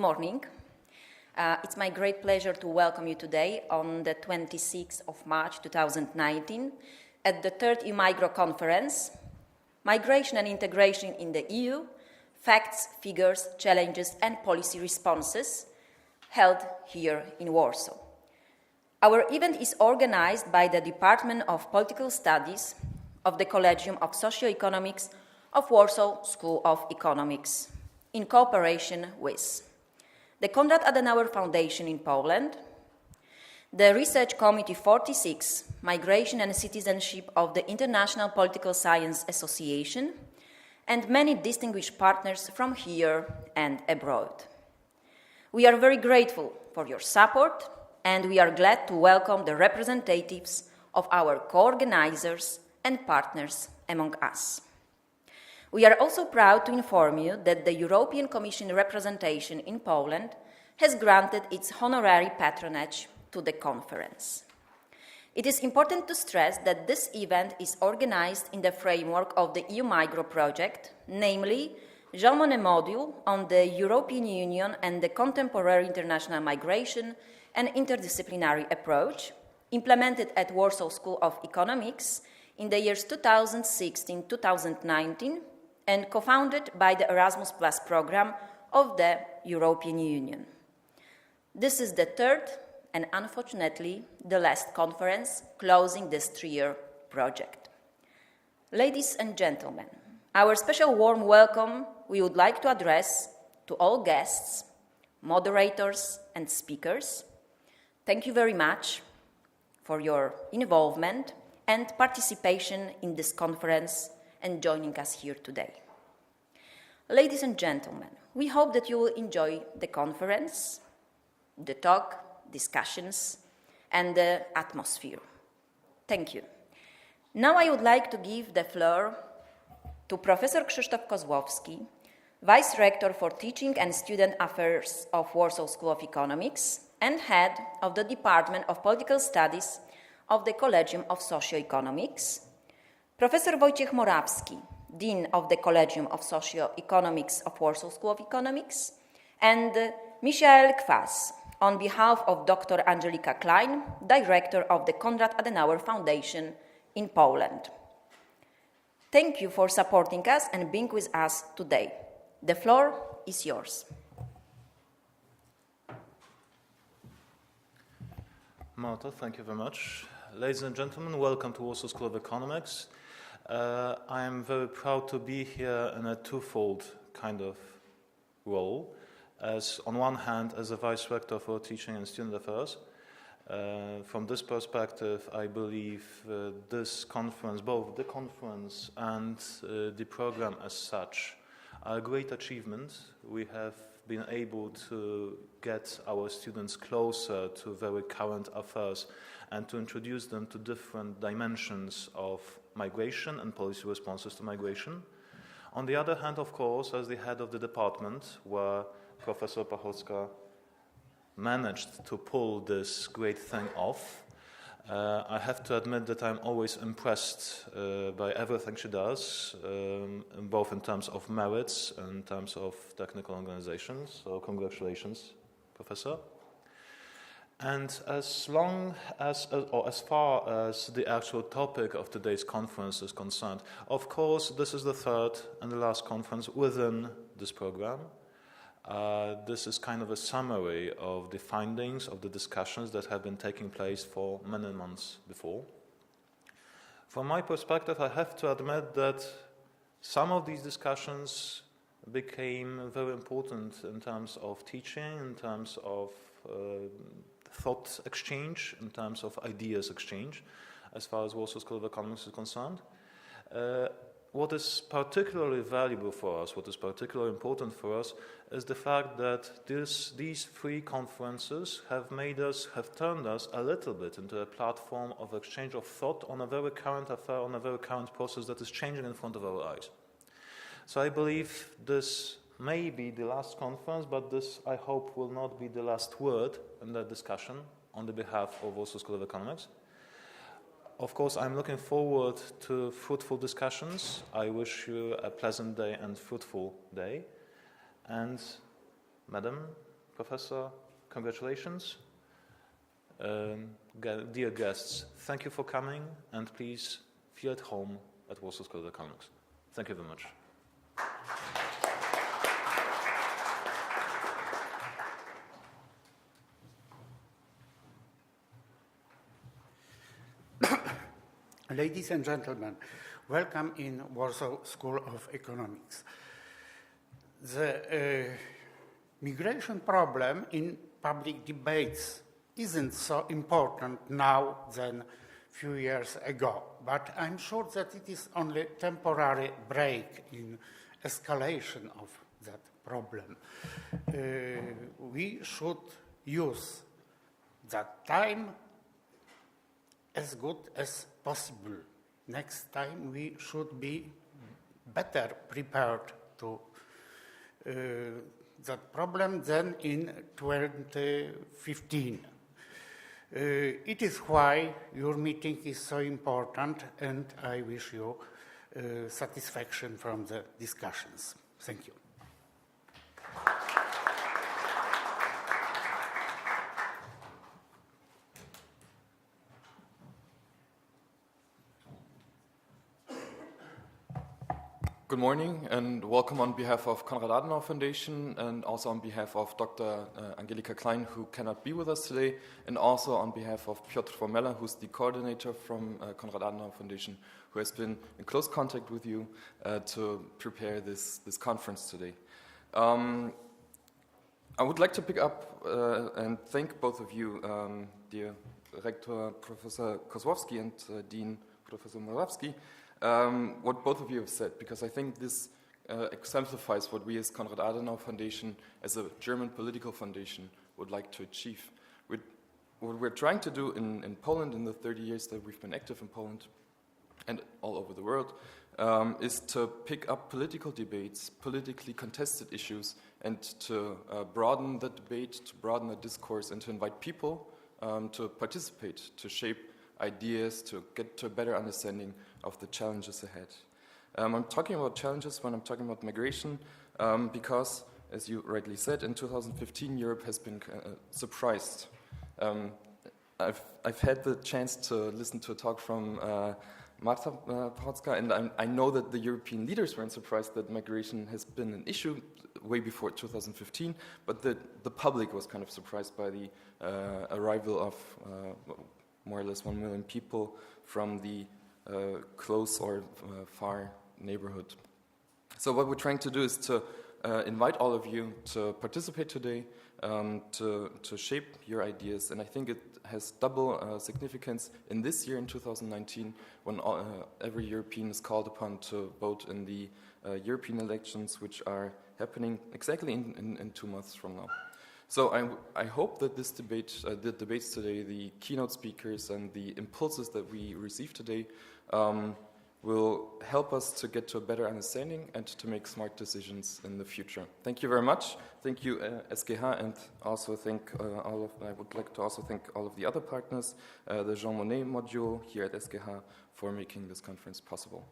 morning. It's my great pleasure to welcome you today on the 26th of March 2019 at the third EUMIGRO Conference, Migration and Integration in the EU, Facts, Figures, Challenges and Policy Responses, held here in Warsaw. Our event is organized by the Department of Political Studies of the Collegium of Socioeconomics of Warsaw School of Economics, in cooperation with the Konrad Adenauer Foundation in Poland, the Research Committee 46, Migration and Citizenship of the International Political Science Association, and many distinguished partners from here and abroad. We are very grateful for your support, and we are glad to welcome the representatives of our co-organizers and partners among us. We are also proud to inform you that the European Commission representation in Poland has granted its honorary patronage to the conference. It is important to stress that this event is organized in the framework of the EUMIGRO project, namely Jean Monnet module on the European Union and the contemporary international migration and interdisciplinary approach, implemented at Warsaw School of Economics in the years 2016-2019, and co-founded by the Erasmus Plus program of the European Union. This is the third and unfortunately the last conference closing this three-year project. Ladies and gentlemen, our special warm welcome we would like to address to all guests, moderators and speakers. Thank you very much for your involvement and participation in this conference and joining us here today. Ladies and gentlemen, we hope that you will enjoy the conference, the talk, discussions, and the atmosphere. Thank you. Now I would like to give the floor to Professor Krzysztof Kozłowski, Vice Rector for Teaching and Student Affairs of Warsaw School of Economics and Head of the Department of Political Studies of the Collegium of Socioeconomics, Professor Wojciech Morawski, Dean of the Collegium of Socioeconomics of Warsaw School of Economics, and Michael Kwas, on behalf of Dr. Angelika Klein, Director of the Konrad Adenauer Foundation in Poland. Thank you for supporting us and being with us today. The floor is yours. Marta, thank you very much. Ladies and gentlemen, welcome to Warsaw School of Economics. I am very proud to be here in a twofold kind of role. As on one hand, as a Vice Rector for Teaching and Student Affairs. From this perspective, I believe this conference, both the conference and the program as such, are a great achievement. We have been able to get our students closer to very current affairs and to introduce them to different dimensions of migration and policy responses to migration. On the other hand, of course, as the head of the department, where Professor Pachocka managed to pull this great thing off, I have to admit that I'm always impressed by everything she does, both in terms of merits and in terms of technical organizations. So congratulations, Professor. And as far as the actual topic of today's conference is concerned, of course, this is the third and the last conference within this program. This is kind of a summary of the findings of the discussions that have been taking place for many months before. From my perspective, I have to admit that some of these discussions became very important in terms of teaching, in terms of thought exchange, in terms of ideas exchange, as far as Warsaw School of Economics is concerned. What is particularly valuable for us, what is particularly important for us, is the fact that these three conferences have turned us a little bit into a platform of exchange of thought on a very current affair, on a very current process that is changing in front of our eyes. So I believe this may be the last conference, but this, I hope, will not be the last word in that discussion on the behalf of Warsaw School of Economics. Of course, I'm looking forward to fruitful discussions. I wish you a pleasant day and fruitful day. And, Madam, Professor, congratulations. Dear guests, thank you for coming, and please feel at home at Warsaw School of Economics. Thank you very much. Ladies and gentlemen, welcome in Warsaw School of Economics. The migration problem in public debates isn't so important now than a few years ago, but I'm sure that it is only a temporary break in escalation of that problem. We should use that time as good as possible. Next time we should be better prepared to that problem than in 2015. It is why your meeting is so important, and I wish you satisfaction from the discussions. Thank you. Good morning and welcome on behalf of Konrad Adenauer Foundation and also on behalf of Dr. Angelika Klein, who cannot be with us today, and also on behalf of Piotr Formella, who's the coordinator from Konrad Adenauer Foundation, who has been in close contact with you to prepare this conference today. I would like to pick up and thank both of you, dear Rector Professor Kozłowski and Dean Professor Morawski, what both of you have said, because I think this exemplifies what we as Konrad Adenauer Foundation, as a German political foundation, would like to achieve. What we're trying to do in Poland in the 30 years that we've been active in Poland and all over the world is to pick up political debates, politically contested issues, and to broaden the debate, to broaden the discourse, and to invite people to participate, to shape ideas, to get to a better understanding of the challenges ahead. I'm talking about challenges when I'm talking about migration because, as you rightly said, in 2015 Europe has been surprised. I've had the chance to listen to a talk from Marta Pałacka, and I know that the European leaders weren't surprised that migration has been an issue way before 2015, but the public was kind of surprised by the arrival of more or less 1 million people from the close or far neighborhood. So what we're trying to do is to invite all of you to participate today, to shape your ideas, and I think it has double significance in this year, in 2019, when every European is called upon to vote in the European elections, which are happening exactly in 2 months from now. So I hope that this debate, the debates today, the keynote speakers and the impulses that we receive today will help us to get to a better understanding and to make smart decisions in the future. Thank you very much. Thank you, SGH, and also I would like to also thank all of the other partners, the Jean Monnet module here at SGH, for making this conference possible.